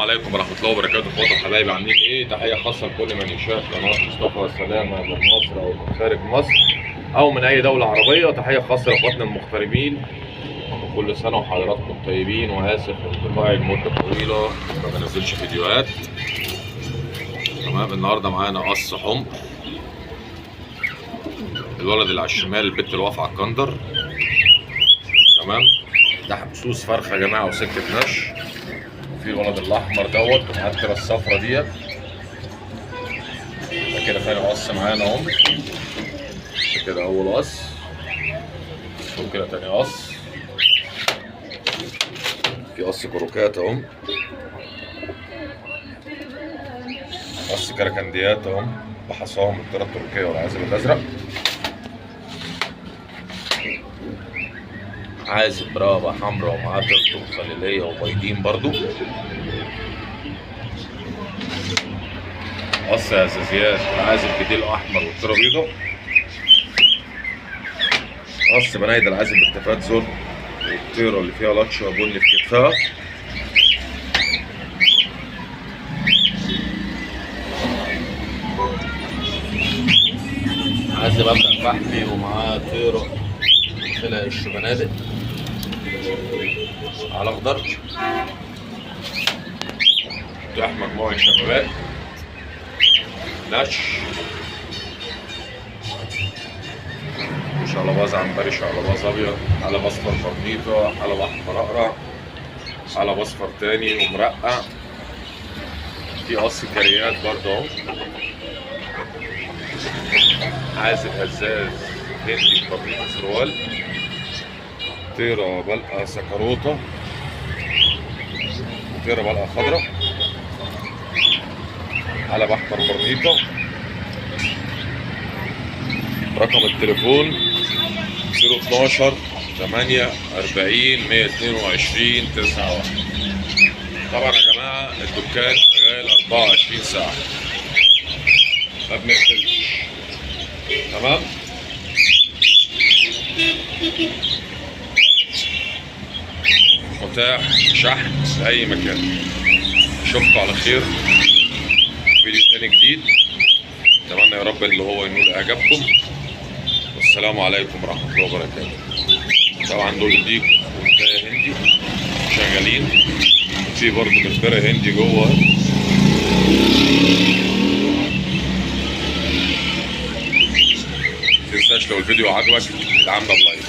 عليكم ورحمة الله وبركاته. اخواتي وحبايبي عاملين ايه؟ تحية خاصة لكل من يشاهد قناة مصطفى سلامة من مصر او من خارج مصر او من اي دولة عربية. تحية خاصة لاخواتنا المغتربين، وكل سنة وحضراتكم طيبين. واسف انقطاعي لمدة طويلة ما بنزلش فيديوهات. تمام. النهارده معانا قص حمر، الولد اللي على الشمال البت اللي واقفة على الكندر. تمام. ده حبسوس فرخة يا جماعة وسكة نش. في الولد الاحمر دوت مع الترة الصفرا ديت. ده كده تاني قص معانا اهو. ده كده اول قص، وكده تاني قص. في قص كروكات اهو، قص كركنديات اهو بحصاهم الترة التركية والعازب الازرق. عازب رابة حمراء ومعاه ترتم خليلية وبيضين برضو. قص اساسيات العازب بديل احمر والترة بيضة. قص بنايد العازب باكتفات زرق والطيرة اللي فيها لطشة بني في كتفها. عازب ابدأ فحمي ومعاه طيرة طلع الشبنادق على اخضر. تحت مجموعة شبابات نش شقلباز عنبري، شقلباز ابيض، حلب اصفر برنيطة، حلب احمر اقرع، حلب اصفر تاني ومرقع. في قص كريات برضه اهو. عازب هزاز هندي برنيطة سروال، طيرة بلقة سكروطة، طيرة بلقة خضرا، حلب احمر برنيطة. رقم التليفون 012 8 40 122 91. طبعا يا جماعة الدكان شغال 24 ساعة ما بنقفلش. تمام. متاح شحن في أي مكان. أشوفكم على خير فيديو تاني جديد. أتمنى يا رب اللي هو ينول إعجابكم، والسلام عليكم ورحمة الله وبركاته. طبعا دول ديك ومنتهى هندي شغالين، في برضه منتهى هندي جوه. متنساش لو الفيديو عجبك ادعمنا بلايك.